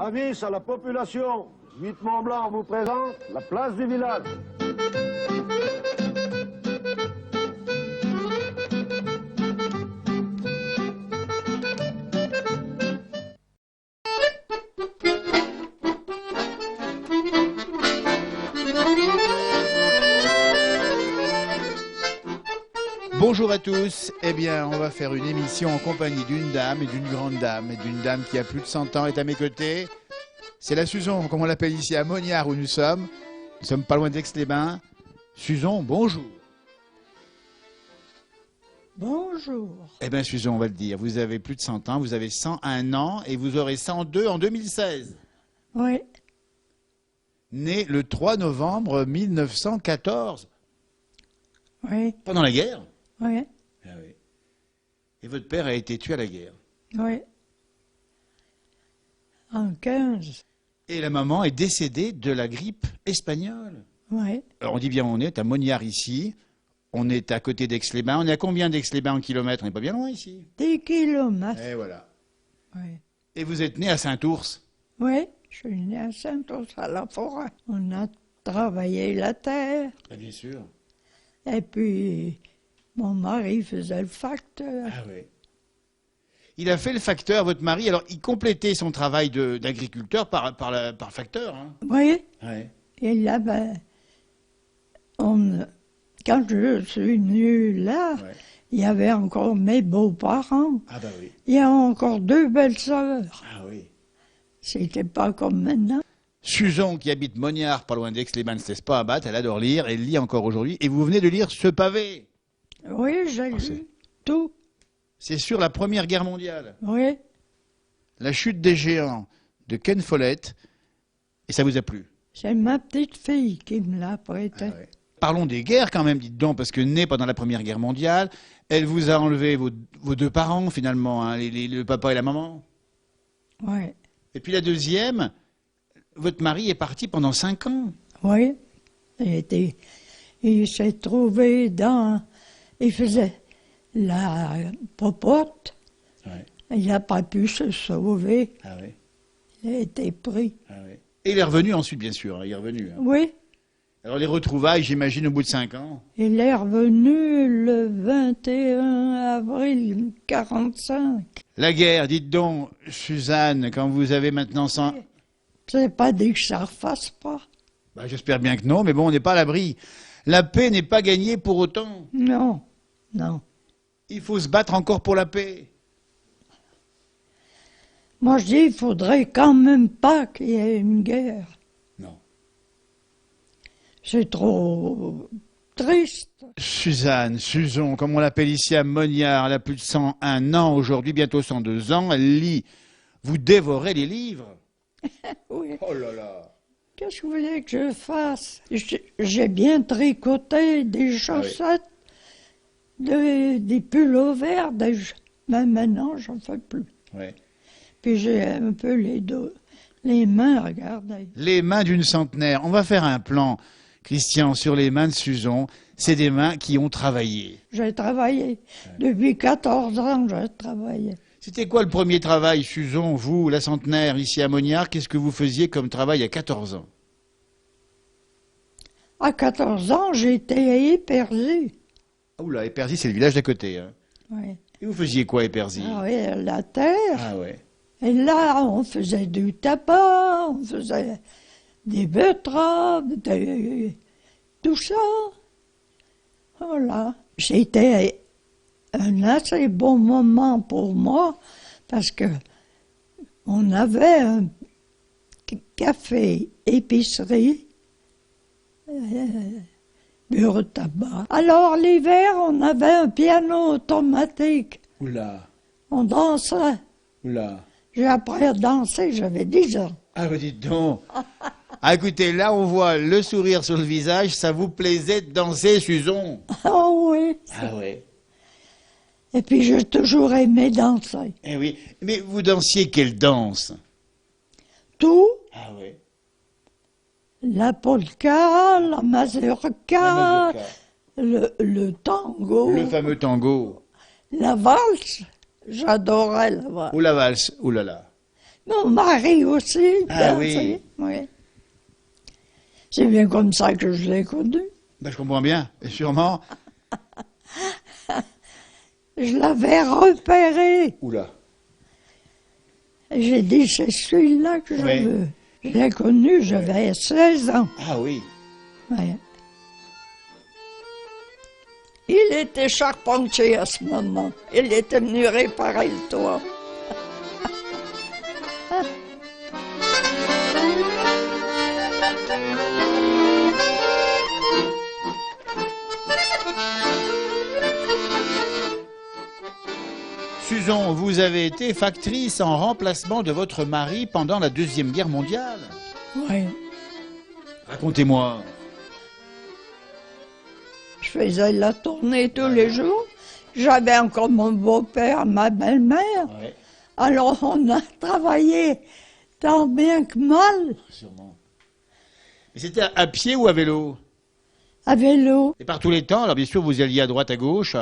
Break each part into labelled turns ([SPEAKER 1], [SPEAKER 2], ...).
[SPEAKER 1] Avis à la population, 8 Mont-Blanc vous présente la place du village.
[SPEAKER 2] Bonjour à tous, eh bien on va faire une émission en compagnie d'une dame et d'une grande dame et d'une dame qui a plus de 100 ans est à mes côtés. C'est la Suzon, comme on l'appelle ici à Mognard où nous sommes pas loin d'Aix-les-Bains. Suzon, bonjour.
[SPEAKER 3] Bonjour.
[SPEAKER 2] Eh bien Suzon, on va le dire, vous avez plus de 100 ans, vous avez 101 ans et vous aurez 102 en 2016.
[SPEAKER 3] Oui,
[SPEAKER 2] Né le 3 novembre 1914,
[SPEAKER 3] oui,
[SPEAKER 2] pendant la guerre.
[SPEAKER 3] oui,
[SPEAKER 2] Ah oui. Et votre père a été tué à la guerre.
[SPEAKER 3] oui. En 15,
[SPEAKER 2] Et la maman est décédée de la grippe espagnole.
[SPEAKER 3] oui.
[SPEAKER 2] Alors on dit bien on est à Mognard ici, on est à côté d'Aix-les-Bains. On est à combien d'Aix-les-Bains en kilomètres? On n'est pas bien loin ici.
[SPEAKER 3] 10 kilomètres.
[SPEAKER 2] Et voilà.
[SPEAKER 3] Oui.
[SPEAKER 2] Et vous êtes né à Saint-Ours.
[SPEAKER 3] Oui, je suis né à Saint-Ours, à la forêt. On a travaillé la terre.
[SPEAKER 2] Bien sûr.
[SPEAKER 3] Et puis, mon mari faisait le facteur.
[SPEAKER 2] Ah oui. Il a fait le facteur, votre mari. Alors il complétait son travail d'agriculteur par facteur. Hein.
[SPEAKER 3] Oui,
[SPEAKER 2] Ouais.
[SPEAKER 3] et là, ben, quand je suis venue là,
[SPEAKER 2] Ouais.
[SPEAKER 3] il y avait encore mes beaux-parents.
[SPEAKER 2] Ah bah oui.
[SPEAKER 3] Il y a encore 2 belles-sœurs.
[SPEAKER 2] Ah oui.
[SPEAKER 3] C'était pas comme maintenant.
[SPEAKER 2] Suzon, qui habite Mognard, pas loin d'Aix-les-Bains, ne se laisse pas abattre. Elle adore lire. Elle lit encore aujourd'hui. Et vous venez de lire Ce pavé.
[SPEAKER 3] Oui, j'ai
[SPEAKER 2] c'est-
[SPEAKER 3] lu tout.
[SPEAKER 2] C'est sur la Première Guerre mondiale.
[SPEAKER 3] Oui,
[SPEAKER 2] La chute des géants de Ken Follett. Et ça vous a plu?
[SPEAKER 3] c'est ma petite fille qui me l'a prêté.
[SPEAKER 2] Ah ouais. Parlons des guerres quand même, dites donc, parce que née pendant la Première Guerre mondiale, elle vous a enlevé vos 2 parents finalement, hein, le papa et la maman.
[SPEAKER 3] Oui,
[SPEAKER 2] Et puis la deuxième, votre mari est parti pendant 5 ans.
[SPEAKER 3] oui. Il s'est trouvé il faisait la popote.
[SPEAKER 2] Ouais.
[SPEAKER 3] Il n'a pas pu se sauver.
[SPEAKER 2] Ah oui.
[SPEAKER 3] Il a été pris.
[SPEAKER 2] Ah oui. Et il est revenu ensuite, bien sûr. Hein, il est revenu. Hein.
[SPEAKER 3] Oui,
[SPEAKER 2] Alors les retrouvailles, j'imagine, au bout de 5 ans.
[SPEAKER 3] il est revenu le 21 avril 1945.
[SPEAKER 2] La guerre, dites donc, Suzanne, quand vous avez maintenant 100...
[SPEAKER 3] C'est pas dit que ça ne refasse pas.
[SPEAKER 2] Bah, j'espère bien que non, mais bon, on n'est pas à l'abri. La paix n'est pas gagnée pour autant.
[SPEAKER 3] Non, non.
[SPEAKER 2] Il faut se battre encore pour la paix.
[SPEAKER 3] Moi, je dis, il faudrait quand même pas qu'il y ait une guerre.
[SPEAKER 2] Non.
[SPEAKER 3] C'est trop triste.
[SPEAKER 2] Suzanne, Suzon, comme on l'appelle ici à Mognard, elle a plus de 101 ans aujourd'hui, bientôt 102 ans. Elle lit. Vous dévorez les livres.
[SPEAKER 3] Oui.
[SPEAKER 2] Oh là là.
[SPEAKER 3] Qu'est-ce que vous voulez que je fasse? J'ai bien tricoté des chaussettes, des pulls verts, mais maintenant, j'en fais plus.
[SPEAKER 2] Ouais.
[SPEAKER 3] Puis j'ai un peu les mains, regardez.
[SPEAKER 2] Les mains d'une centenaire. On va faire un plan, Christian, sur les mains de Suzon. C'est des mains qui ont travaillé.
[SPEAKER 3] J'ai travaillé. Depuis 14 ans, j'ai travaillé.
[SPEAKER 2] C'était quoi le premier travail, Suzon, vous, la centenaire, ici à Mognard? Qu'est-ce que vous faisiez comme travail à 14 ans?
[SPEAKER 3] À 14 ans, j'étais à Épersy.
[SPEAKER 2] Ah oula, Épersy, c'est le village d'à côté. Hein.
[SPEAKER 3] Oui.
[SPEAKER 2] Et vous faisiez quoi, Épersy?
[SPEAKER 3] Ah oui, la terre.
[SPEAKER 2] Ah ouais.
[SPEAKER 3] Et là, on faisait du tabac, on faisait des betteraves, tout ça. Voilà. C'était un assez bon moment pour moi parce que on avait un café, épicerie, bureau de tabac. Alors l'hiver, on avait un piano automatique.
[SPEAKER 2] Oula,
[SPEAKER 3] On dansait.
[SPEAKER 2] oula.
[SPEAKER 3] J'ai appris à danser, j'avais 10 ans.
[SPEAKER 2] Ah, vous dites donc. Ah, écoutez, là, on voit le sourire sur le visage. Ça vous plaisait de danser, Suzon?
[SPEAKER 3] Oh oui.
[SPEAKER 2] Ah ouais.
[SPEAKER 3] Et puis j'ai toujours aimé danser.
[SPEAKER 2] Eh oui. Mais vous dansiez quelle danse?
[SPEAKER 3] Tout,
[SPEAKER 2] Ah ouais.
[SPEAKER 3] la polka, la mazurka,
[SPEAKER 2] La mazurka.
[SPEAKER 3] le tango,
[SPEAKER 2] Le fameux tango.
[SPEAKER 3] la valse. J'adorais la valse.
[SPEAKER 2] Ou la valse. Ouh là là.
[SPEAKER 3] Mon mari aussi.
[SPEAKER 2] Ah
[SPEAKER 3] dansait, oui. C'est bien comme ça que je l'ai connu.
[SPEAKER 2] Ben, je comprends bien, et sûrement.
[SPEAKER 3] Je l'avais repéré.
[SPEAKER 2] Oula.
[SPEAKER 3] J'ai dit, c'est celui-là que je
[SPEAKER 2] Oui.
[SPEAKER 3] veux. Je l'ai connu, j'avais 16 ans.
[SPEAKER 2] Ah oui.
[SPEAKER 3] Ouais. Il était charpentier à ce moment. Il était venu réparer le toit.
[SPEAKER 2] Susan, vous avez été factrice en remplacement de votre mari pendant la Deuxième Guerre mondiale.
[SPEAKER 3] Oui.
[SPEAKER 2] Racontez-moi.
[SPEAKER 3] Je faisais la tournée tous les jours. J'avais encore mon beau-père, ma belle-mère.
[SPEAKER 2] Ouais,
[SPEAKER 3] Alors on a travaillé tant bien que mal
[SPEAKER 2] sûrement. Mais c'était à pied ou à vélo?
[SPEAKER 3] à vélo.
[SPEAKER 2] Et par tous les temps, alors bien sûr, vous alliez à droite, à gauche,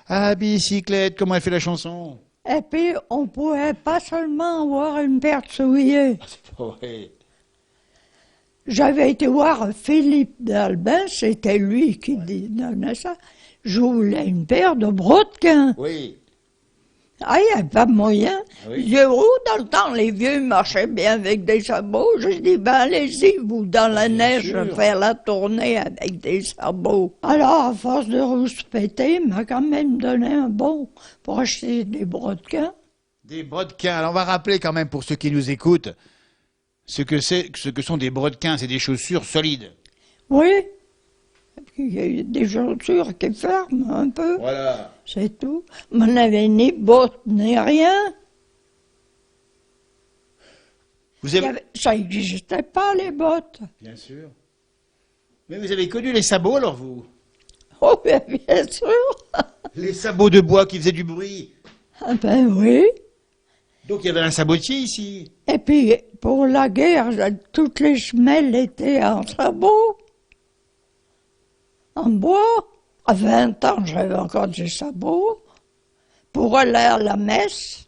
[SPEAKER 2] à bicyclette, comment elle fait la chanson?
[SPEAKER 3] Et puis on pouvait pas seulement avoir une paire de souliers.
[SPEAKER 2] C'est pas vrai.
[SPEAKER 3] J'avais été voir Philippe d'Albin, c'était lui qui donnait ça. Je voulais une paire de brodequins.
[SPEAKER 2] Oui.
[SPEAKER 3] Ah, il n'y avait pas moyen.
[SPEAKER 2] Oui.
[SPEAKER 3] Je dis, oh, dans le temps, les vieux marchaient bien avec des sabots. Je dis, ben allez-y, vous, dans la neige,
[SPEAKER 2] sûr.
[SPEAKER 3] faire la tournée avec des sabots. Alors, à force de rouspéter, il m'a quand même donné un bon pour acheter des brodequins.
[SPEAKER 2] Des brodequins. Alors on va rappeler quand même pour ceux qui nous écoutent ce que sont des brodequins. C'est des chaussures solides.
[SPEAKER 3] Oui. Et puis, il y a eu des chaussures qui ferment un peu.
[SPEAKER 2] Voilà.
[SPEAKER 3] C'est tout. Mais on n'avait ni bottes, ni rien.
[SPEAKER 2] Vous avez...
[SPEAKER 3] Ça n'existait pas, les bottes.
[SPEAKER 2] Bien sûr. Mais vous avez connu les sabots alors vous?
[SPEAKER 3] Oh, bien, bien sûr.
[SPEAKER 2] Les sabots de bois qui faisaient du bruit.
[SPEAKER 3] Ah ben oui.
[SPEAKER 2] Donc il y avait un sabotier ici.
[SPEAKER 3] Et puis, pour la guerre, toutes les semelles étaient en sabot, en bois. À 20 ans, j'avais encore des sabots. Pour aller à la messe,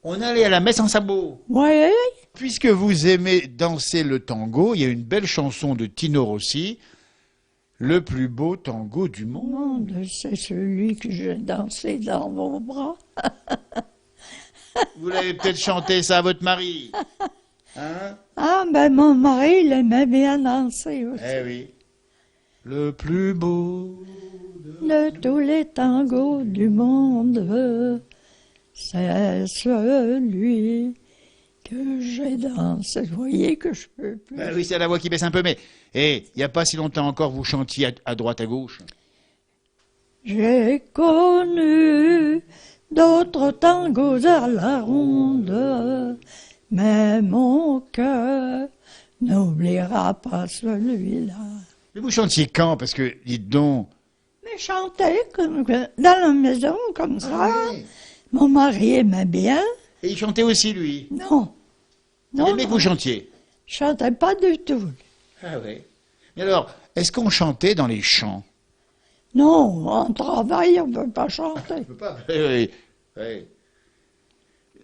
[SPEAKER 2] On allait à la messe en sabots.
[SPEAKER 3] oui.
[SPEAKER 2] Puisque vous aimez danser le tango, il y a une belle chanson de Tino Rossi, le plus beau tango du monde.
[SPEAKER 3] Monde, c'est celui que j'ai dansé dans vos bras.
[SPEAKER 2] Vous l'avez peut-être chanté ça à votre mari. Hein?
[SPEAKER 3] Ah, ben mon mari, il aimait bien danser aussi.
[SPEAKER 2] Eh oui. Le plus beau.
[SPEAKER 3] De tous les tangos du monde, c'est celui que j'ai dansé. Vous voyez que je peux plus.
[SPEAKER 2] Ben oui, c'est la voix qui baisse un peu, mais il n'y a pas si longtemps encore, vous chantiez à droite, à gauche.
[SPEAKER 3] J'ai connu d'autres tangos à la ronde, mais mon cœur n'oubliera pas celui-là.
[SPEAKER 2] Mais vous chantiez quand? Parce que, dites donc.
[SPEAKER 3] Mais chanter comme, dans la maison comme ça, mon mari aimait bien.
[SPEAKER 2] Et il chantait aussi, lui.
[SPEAKER 3] Non,
[SPEAKER 2] Il
[SPEAKER 3] non,
[SPEAKER 2] aimait que vous chantiez.
[SPEAKER 3] je chantais pas du tout.
[SPEAKER 2] Ah oui. Mais alors, est-ce qu'on chantait dans les champs?
[SPEAKER 3] Non, en travail, on ne peut pas chanter.
[SPEAKER 2] On peut pas. Oui, oui.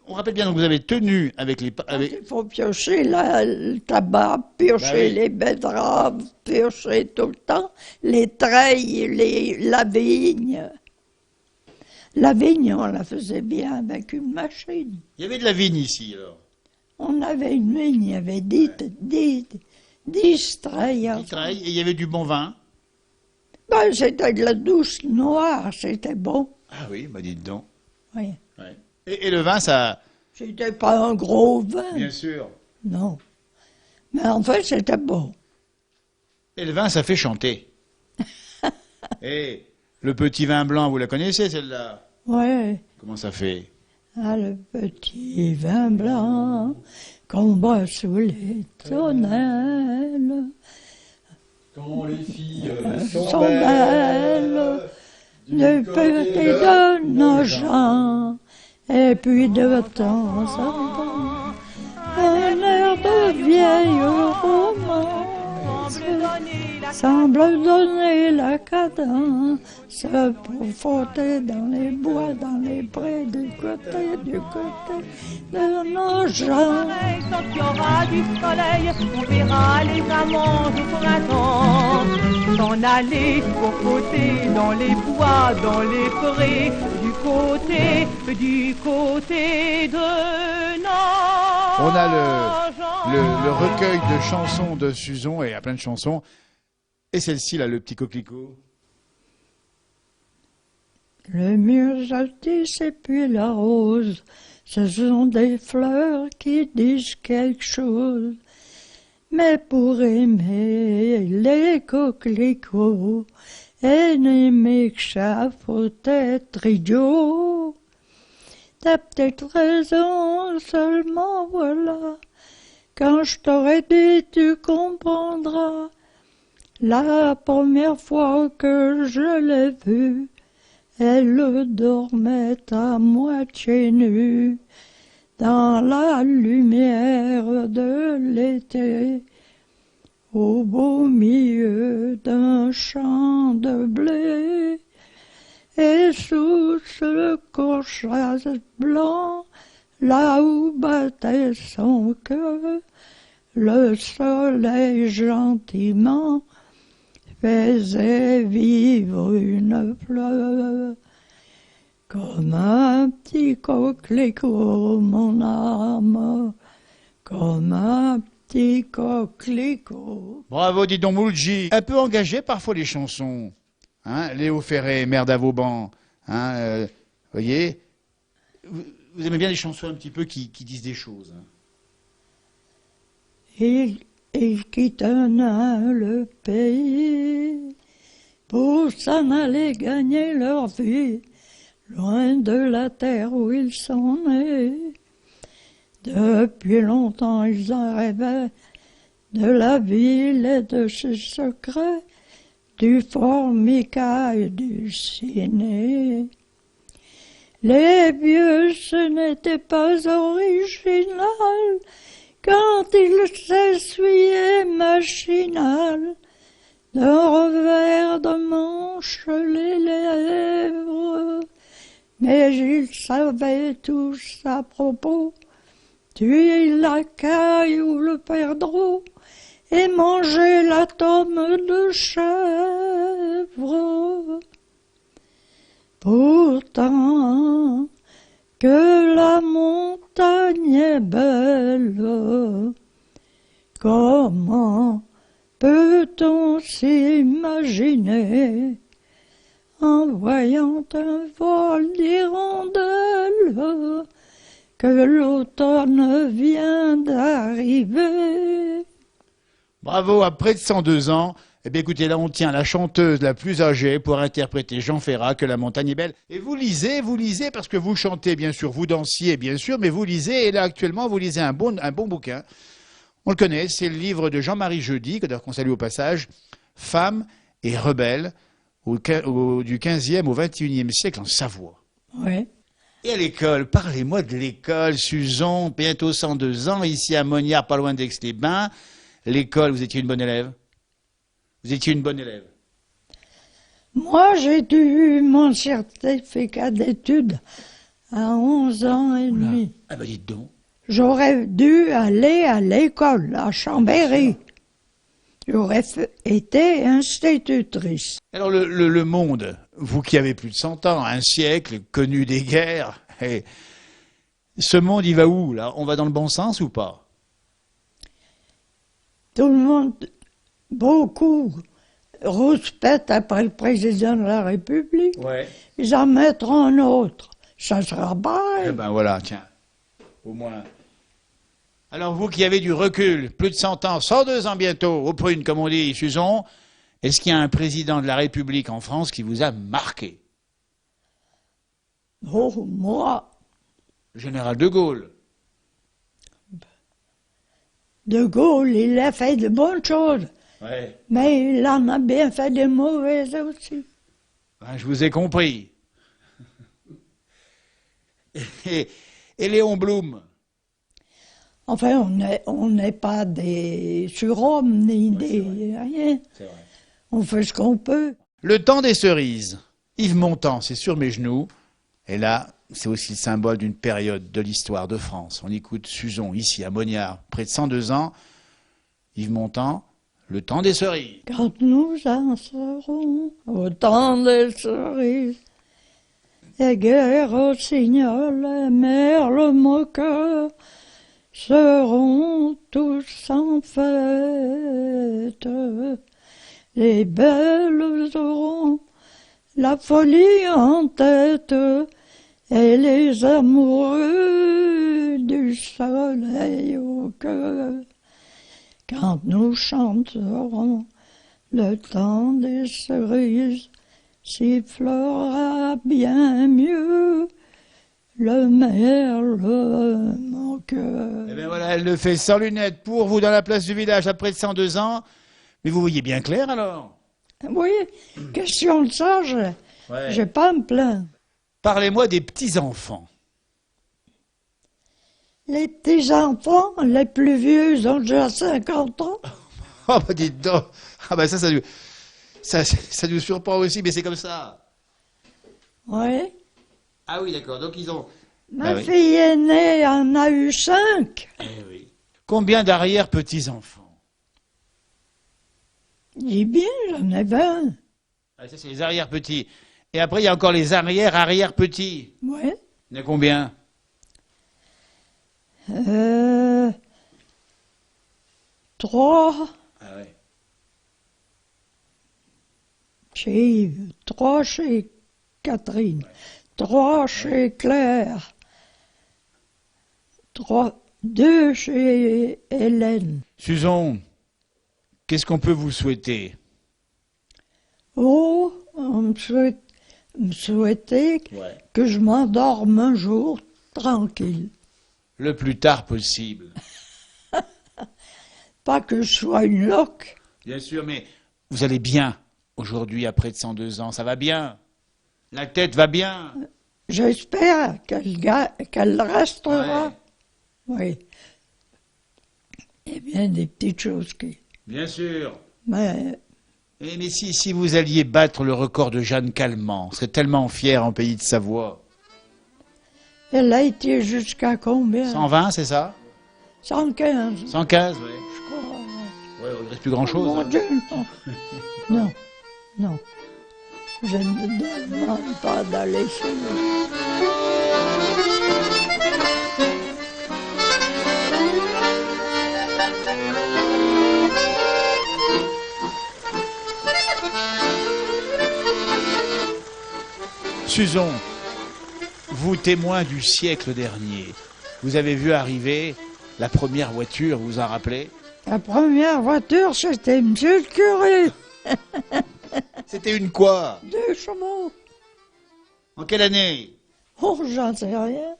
[SPEAKER 2] On rappelle bien, donc vous avez tenu avec les...
[SPEAKER 3] Il faut piocher le tabac, piocher
[SPEAKER 2] Bah oui.
[SPEAKER 3] les betteraves, piocher tout le temps, les treilles, la vigne. La vigne, on la faisait bien avec une machine.
[SPEAKER 2] Il y avait de la vigne ici, alors.
[SPEAKER 3] On avait une vigne, il y avait 10 treilles.
[SPEAKER 2] Des treilles, et il y avait du bon vin.
[SPEAKER 3] Ben, c'était de la douce noire, c'était bon.
[SPEAKER 2] Ah oui, bah dites donc.
[SPEAKER 3] Oui.
[SPEAKER 2] Ouais. Et le vin, ça...
[SPEAKER 3] C'était pas un gros vin,
[SPEAKER 2] Bien sûr.
[SPEAKER 3] non. Mais en fait, c'était bon.
[SPEAKER 2] Et le vin, ça fait chanter. Et le petit vin blanc, vous la connaissez, celle-là?
[SPEAKER 3] Oui.
[SPEAKER 2] Comment ça fait?
[SPEAKER 3] Ah, le petit vin blanc qu'on boit sous les tonnelles
[SPEAKER 2] Quand les filles
[SPEAKER 3] sont belles, du côté de nos gens, et puis de temps en temps, un air de vieil roman. semble donner la cadence pour frotter dans les bois, dans les prés, du côté de nos gens.
[SPEAKER 4] Quand il y aura du soleil, on verra les amants au printemps s'en aller pour frotter dans les bois, dans les prés, du côté de nos
[SPEAKER 2] On a le recueil de chansons de Suzon, et il y a plein de chansons. Et celle-ci, là, le petit coquelicot.
[SPEAKER 3] Le myrtillis et puis la rose, ce sont des fleurs qui disent quelque chose. Mais pour aimer les coquelicots, et n'aimer que ça, faut être idiot. T'as peut-être raison, seulement voilà, quand je t'aurais dit tu comprendras. La première fois que je l'ai vue, elle dormait à moitié nue, dans la lumière de l'été, au beau milieu d'un champ de blé. Et sous ce corsage blanc, là où battait son cœur, le soleil gentiment faisait vivre une fleur. Comme un petit coquelicot, mon âme, comme un petit coquelicot.
[SPEAKER 2] Bravo, dis donc, Moulji. Un peu engagé parfois les chansons. Hein, Léo Ferré, maire d'Avauban. Hein, voyez, vous aimez bien les chansons un petit peu qui disent des choses. Hein.
[SPEAKER 3] Ils quittent le pays pour s'en aller gagner leur vie, loin de la terre où ils sont nés. Depuis longtemps ils en rêvaient, de la ville et de ses secrets, du formica et du ciné. Les vieux, ce n'était pas original, quand ils s'essuyaient machinal, d'un revers de manche les lèvres. Mais ils savaient tous à propos, tuer la caille ou le perdreau, et manger la tome de chèvre. Pourtant, que la montagne est belle, comment peut-on s'imaginer en voyant un vol d'hirondelles que l'automne vient d'arriver?
[SPEAKER 2] Bravo, à près de 102 ans. Eh bien écoutez, là on tient la chanteuse la plus âgée pour interpréter Jean Ferrat, Que la montagne est belle. Et vous lisez parce que vous chantez bien sûr, vous dansiez bien sûr, mais vous lisez, et là actuellement vous lisez un bon bouquin. On le connaît, c'est le livre de Jean-Marie Jeudi, qu'on salue au passage, Femmes et rebelles, du 15e au 21e siècle en Savoie.
[SPEAKER 3] Oui.
[SPEAKER 2] Et à l'école, parlez-moi de l'école, Suzon, bientôt 102 ans, ici à Moniard, pas loin d'Aix-les-Bains. L'école, vous étiez une bonne élève? Vous étiez une bonne élève?
[SPEAKER 3] Moi, j'ai eu mon certificat d'études à 11 ans et demi.
[SPEAKER 2] Ah ben dites donc.
[SPEAKER 3] J'aurais dû aller à l'école, à Chambéry. J'aurais été institutrice.
[SPEAKER 2] Alors le monde, vous qui avez plus de 100 ans, un siècle, connu des guerres, et ce monde, il va où là? On va dans le bon sens ou pas?
[SPEAKER 3] Tout le monde, beaucoup, rouspètent après le président de la République.
[SPEAKER 2] Ouais.
[SPEAKER 3] Ils en mettront un autre. Ça sera pareil.
[SPEAKER 2] Eh ben voilà, tiens, au moins. Alors vous qui avez du recul, plus de 100 ans, 102 ans bientôt, aux prunes comme on dit, Suzon, est-ce qu'il y a un président de la République en France qui vous a marqué?
[SPEAKER 3] Oh, moi,
[SPEAKER 2] Le général de Gaulle.
[SPEAKER 3] De Gaulle, il a fait de bonnes choses,
[SPEAKER 2] Ouais.
[SPEAKER 3] mais il en a bien fait de mauvaises aussi.
[SPEAKER 2] Ben, je vous ai compris. Et Léon Blum?
[SPEAKER 3] Enfin, on n'est pas des surhommes, ni des rien.
[SPEAKER 2] C'est vrai.
[SPEAKER 3] On fait ce qu'on peut.
[SPEAKER 2] Le temps des cerises. Yves Montand, c'est sur mes genoux. Et là, c'est aussi le symbole d'une période de l'histoire de France. On écoute Suzon, ici, à Mognard, près de 102 ans. Yves Montand, le temps des cerises.
[SPEAKER 3] Quand nous en serons au temps des cerises, les guerres rossignols, les merles moqueurs seront tous en fête. Les belles auront la folie en tête et les amoureux du soleil au cœur. Quand nous chanterons le temps des cerises, sifflera bien mieux le merle mon cœur.
[SPEAKER 2] Eh bien voilà, elle le fait sans lunettes pour vous dans la place du village à près de 102 ans. Mais vous voyez bien clair alors?
[SPEAKER 3] Oui, question de ça, j'ai pas à me plaindre.
[SPEAKER 2] Parlez-moi des petits-enfants.
[SPEAKER 3] Les petits-enfants, les plus vieux, ont déjà 50 ans.
[SPEAKER 2] Oh bah dites donc. Ah bah ça nous surprend aussi, mais c'est comme ça.
[SPEAKER 3] Oui.
[SPEAKER 2] Ah oui, d'accord, donc ils ont...
[SPEAKER 3] Ma fille aînée en a eu 5.
[SPEAKER 2] Eh oui. Combien d'arrière-petits-enfants?
[SPEAKER 3] Dis bien, j'en ai 20.
[SPEAKER 2] Ah, ça, c'est les arrière-petits. Et après, il y a encore les arrière-arrière-petits.
[SPEAKER 3] Oui.
[SPEAKER 2] Il y en a combien?
[SPEAKER 3] 3
[SPEAKER 2] Ah ouais.
[SPEAKER 3] chez Yves, 3 chez Catherine, 3 chez Claire, 2 chez Hélène.
[SPEAKER 2] Suzon, qu'est-ce qu'on peut vous souhaiter?
[SPEAKER 3] Oh, on me souhaitait que je m'endorme un jour tranquille.
[SPEAKER 2] Le plus tard possible.
[SPEAKER 3] Pas que je sois une loque.
[SPEAKER 2] Bien sûr, mais vous allez bien aujourd'hui, après de 102 ans. Ça va bien? La tête va bien?
[SPEAKER 3] J'espère qu'elle restera. Oui. Eh bien, des petites choses qui...
[SPEAKER 2] Bien sûr.
[SPEAKER 3] Mais
[SPEAKER 2] Mais si vous alliez battre le record de Jeanne Calment, on serait tellement fier en pays de Savoie.
[SPEAKER 3] elle a été jusqu'à combien?
[SPEAKER 2] 120, c'est ça?
[SPEAKER 3] 115,
[SPEAKER 2] 115, oui.
[SPEAKER 3] je crois.
[SPEAKER 2] Ouais, il ne reste plus grand-chose.
[SPEAKER 3] Mon
[SPEAKER 2] hein.
[SPEAKER 3] Dieu, non. Non, non. Je ne demande pas d'aller chez eux.
[SPEAKER 2] Suzon, vous témoin du siècle dernier, vous avez vu arriver la première voiture, vous vous en rappelez?
[SPEAKER 3] La première voiture, c'était Monsieur le curé.
[SPEAKER 2] C'était une quoi?
[SPEAKER 3] 2 chevaux.
[SPEAKER 2] En quelle année?
[SPEAKER 3] Oh, j'en sais rien.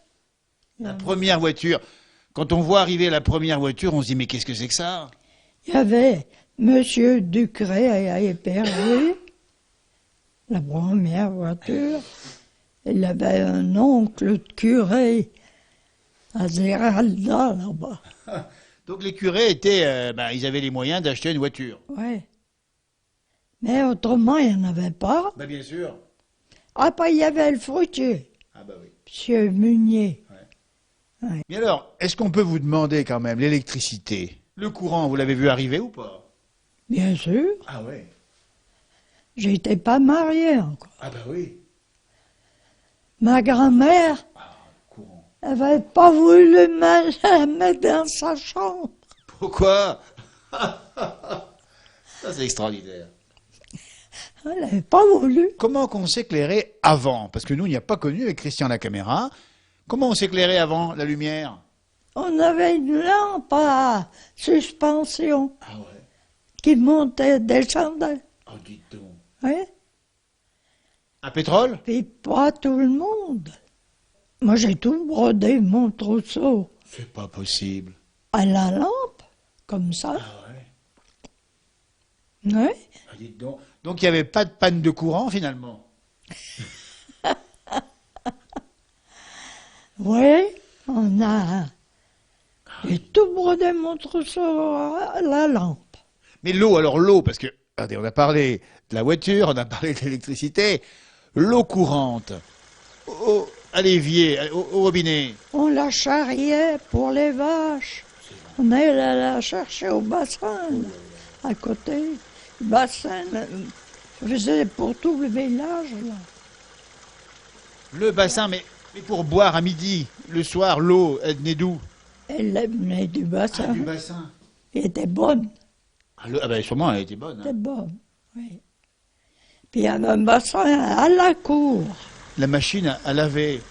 [SPEAKER 2] La première voiture. Quand on voit arriver la première voiture, on se dit mais qu'est-ce que c'est que ça?
[SPEAKER 3] Il y avait Monsieur Ducret à Épervier, la première voiture. Il avait un oncle de curé à Zéralda, là-bas.
[SPEAKER 2] Donc les curés étaient, ils avaient les moyens d'acheter une voiture.
[SPEAKER 3] Ouais. Mais autrement, il n'y en avait pas.
[SPEAKER 2] Bah bien sûr.
[SPEAKER 3] Après, il y avait le fruitier,
[SPEAKER 2] Ah bah oui.
[SPEAKER 3] Monsieur Munier.
[SPEAKER 2] Mais alors, est-ce qu'on peut vous demander quand même l'électricité? Le courant, vous l'avez vu arriver ou pas?
[SPEAKER 3] Bien sûr.
[SPEAKER 2] Ah ouais.
[SPEAKER 3] J'étais pas mariée encore.
[SPEAKER 2] Ah bah oui.
[SPEAKER 3] Ma grand-mère
[SPEAKER 2] Courant.
[SPEAKER 3] n'avait pas voulu me mettre dans sa chambre.
[SPEAKER 2] Pourquoi? Ça c'est extraordinaire.
[SPEAKER 3] Elle n'avait pas voulu.
[SPEAKER 2] Comment qu'on s'éclairait avant? Parce que nous, il n'y a pas connu avec Christian la caméra. Comment on s'éclairait avant la lumière?
[SPEAKER 3] On avait une lampe à suspension
[SPEAKER 2] Ah ouais.
[SPEAKER 3] qui montait, descendait.
[SPEAKER 2] Oh, dites donc.
[SPEAKER 3] Oui.
[SPEAKER 2] À pétrole?
[SPEAKER 3] Puis pas tout le monde. Moi, j'ai tout brodé mon trousseau
[SPEAKER 2] C'est pas possible.
[SPEAKER 3] à la lampe, comme ça.
[SPEAKER 2] Ah ouais.
[SPEAKER 3] Oui.
[SPEAKER 2] Ah, dites donc. Donc il n'y avait pas de panne de courant finalement.
[SPEAKER 3] Oui, on a J'ai tout brodé mon trousseau à la lampe.
[SPEAKER 2] Mais l'eau, alors l'eau, parce que, regardez, on a parlé de la voiture, on a parlé de l'électricité, l'eau courante, à l'évier, au robinet.
[SPEAKER 3] On la charriait pour les vaches. On allait la chercher au bassin, à côté. Le bassin, je faisais pour tout le village, là.
[SPEAKER 2] Le bassin, mais pour boire à midi, le soir, l'eau, elle venait d'où?
[SPEAKER 3] Elle venait du bassin.
[SPEAKER 2] Du bassin.
[SPEAKER 3] Elle était bonne.
[SPEAKER 2] Ah ben sûrement, elle était bonne.
[SPEAKER 3] Elle était bonne, oui. Puis il y avait un bassin à la cour.
[SPEAKER 2] La machine à laver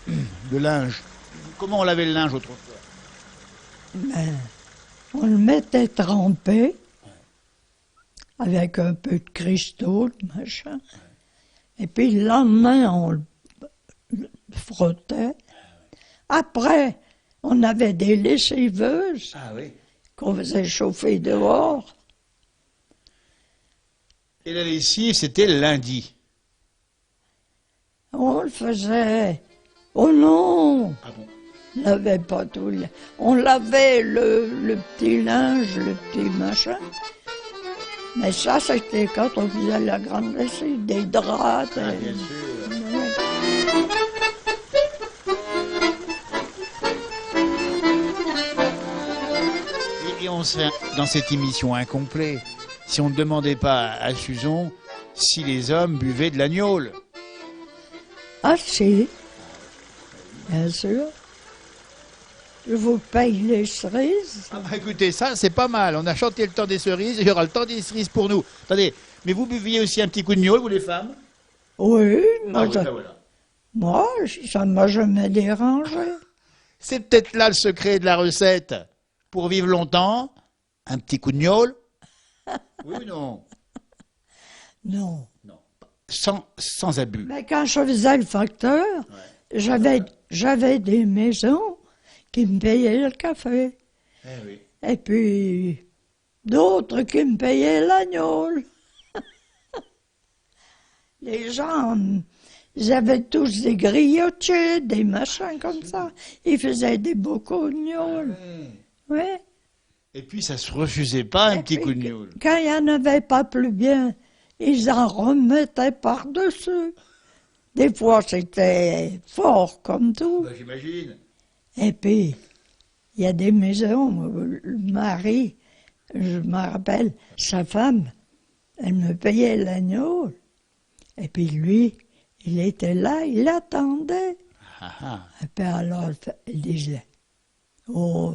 [SPEAKER 2] le linge. Comment on lavait le linge autrefois?
[SPEAKER 3] Ben, on le mettait trempé avec un peu de cristaux, machin. Et puis le lendemain, on le frottait. Après, on avait des lessiveuses
[SPEAKER 2] Ah oui.
[SPEAKER 3] qu'on faisait chauffer dehors.
[SPEAKER 2] Et la lessive, c'était le lundi.
[SPEAKER 3] On le faisait. Oh non!
[SPEAKER 2] Ah bon?
[SPEAKER 3] On lavait pas tout. On lavait le petit linge, le petit machin. Mais ça, c'était quand on faisait la grande lessive, des draps.
[SPEAKER 2] Ah, bien sûr.
[SPEAKER 3] Ouais.
[SPEAKER 2] Et on serait dans cette émission incomplète si on ne demandait pas à Suzon si les hommes buvaient de l'agnole.
[SPEAKER 3] Ah si, bien sûr. Je vous paye les cerises.
[SPEAKER 2] Ah bah écoutez, ça c'est pas mal. On a chanté le temps des cerises, il y aura le temps des cerises pour nous. Attendez, mais vous buviez aussi un petit coup de gnôle, vous les femmes?
[SPEAKER 3] Oui, moi,
[SPEAKER 2] oui, ben voilà.
[SPEAKER 3] moi ça ne m'a jamais dérangé.
[SPEAKER 2] C'est peut-être là le secret de la recette. Pour vivre longtemps, un petit coup de gnôle. Oui ou non?
[SPEAKER 3] Non.
[SPEAKER 2] Non. Sans abus.
[SPEAKER 3] Mais quand je faisais le facteur, j'avais des maisons qui me payaient le café.
[SPEAKER 2] Eh oui.
[SPEAKER 3] Et puis d'autres qui me payaient l'agnole. Les gens, ils avaient tous des griotiers, des machins comme ça. Ils faisaient des beaux coups de gnôle. Oui.
[SPEAKER 2] Et puis ça se refusait pas, un
[SPEAKER 3] Et
[SPEAKER 2] petit
[SPEAKER 3] puis,
[SPEAKER 2] coup de gnôle.
[SPEAKER 3] Quand il n'y en avait pas plus bien, ils en remettaient par-dessus. Des fois, c'était fort comme tout.
[SPEAKER 2] Bah, j'imagine.
[SPEAKER 3] Et puis, il y a des maisons où le mari, je me rappelle, sa femme, elle me payait l'agneau. Et puis lui, il était là, il attendait.
[SPEAKER 2] Ah, ah.
[SPEAKER 3] Et puis alors, il disait, oh,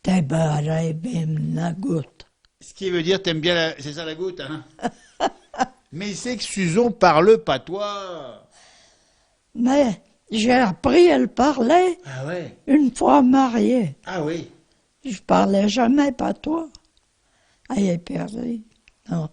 [SPEAKER 3] t'es barré, bim, la goutte.
[SPEAKER 2] Ce qui veut dire, t'aimes bien, c'est ça la goutte, hein? Mais c'est que Suzon parle patois.
[SPEAKER 3] Mais j'ai appris à le parler
[SPEAKER 2] Ah ouais?
[SPEAKER 3] une fois mariée.
[SPEAKER 2] Ah oui?
[SPEAKER 3] Je parlais jamais patois. Elle est perdue. Non.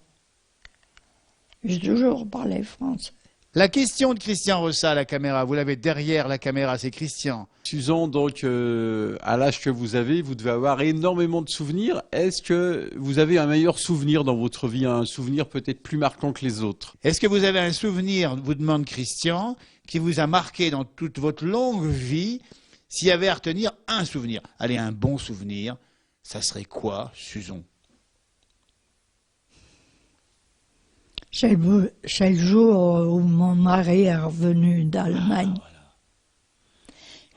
[SPEAKER 3] J'ai toujours parlé français.
[SPEAKER 2] La question de Christian Ressat à la caméra, vous l'avez derrière la caméra, c'est Christian.
[SPEAKER 5] Suzon, donc à l'âge que vous avez, vous devez avoir énormément de souvenirs. Est-ce que vous avez un meilleur souvenir dans votre vie, un souvenir peut-être plus marquant que les autres?
[SPEAKER 2] Est-ce que vous avez un souvenir, vous demande Christian, qui vous a marqué dans toute votre longue vie? S'il y avait à retenir un souvenir, allez, un bon souvenir, ça serait quoi, Suzon?
[SPEAKER 3] C'est le jour où mon mari est revenu d'Allemagne.
[SPEAKER 2] Ah, voilà.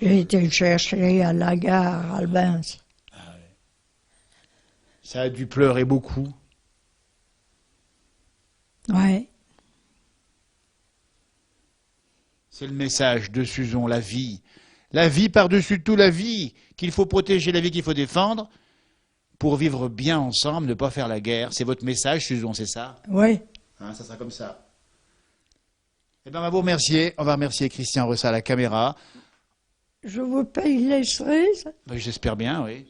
[SPEAKER 3] J'ai été le chercher à la gare Albins.
[SPEAKER 2] Ça a dû pleurer beaucoup.
[SPEAKER 3] Ouais.
[SPEAKER 2] C'est le message de Suzon, la vie. La vie par-dessus tout, la vie. Qu'il faut protéger, la vie qu'il faut défendre pour vivre bien ensemble, ne pas faire la guerre. C'est votre message, Suzon, c'est ça?
[SPEAKER 3] Oui.
[SPEAKER 2] Hein, ça sera comme ça. Eh bien, on va vous remercier. On va remercier Christian Ressat à la caméra.
[SPEAKER 3] Je vous paye les cerises.
[SPEAKER 2] Ben, j'espère bien, oui.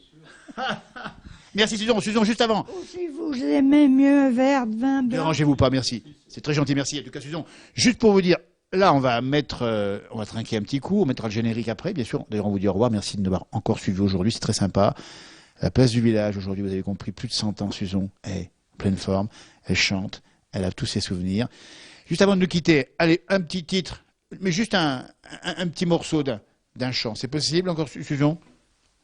[SPEAKER 2] Merci, Suzon. Suzon, juste avant.
[SPEAKER 3] Ou si vous aimez mieux un verre de vin
[SPEAKER 2] Ne
[SPEAKER 3] blanc.
[SPEAKER 2] dérangez-vous pas, merci. C'est très gentil, merci. En tout cas, Suzon, juste pour vous dire, là, on va trinquer un petit coup. On mettra le générique après, bien sûr. D'ailleurs, on vous dit au revoir. Merci de nous avoir encore suivis aujourd'hui. C'est très sympa. À la place du village, aujourd'hui, vous avez compris, plus de 100 ans, Suzon est en pleine forme. Elle chante. Elle a tous ses souvenirs. Juste avant de nous quitter, allez, un petit titre, mais juste un petit morceau d'un chant. C'est possible encore, Suzon?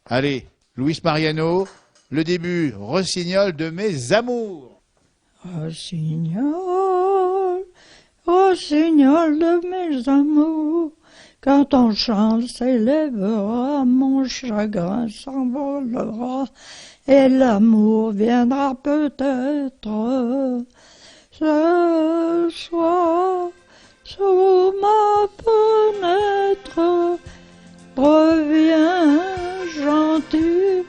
[SPEAKER 2] Allez, Luis Mariano, le début, Rossignol de mes amours.
[SPEAKER 3] Rossignol, rossignol de mes amours, quand ton chant s'élèvera, mon chagrin s'envolera, et l'amour viendra peut-être ce soir sous ma fenêtre. Reviens, gentil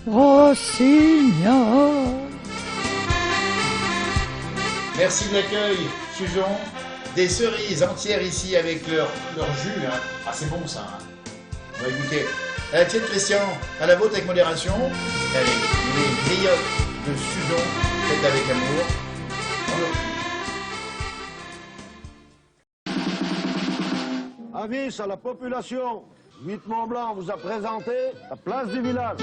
[SPEAKER 3] rossignol.
[SPEAKER 2] Merci de l'accueil, Sujon. Des cerises entières ici avec leur jus. Hein. Ah, c'est bon ça. Hein. On va goûter. À la tienne, Christian, à la vôtre avec modération. Allez, les griottes de Sujon, faites avec amour.
[SPEAKER 1] Avis à la population, Huit Mont Blanc vous a présenté la place du village.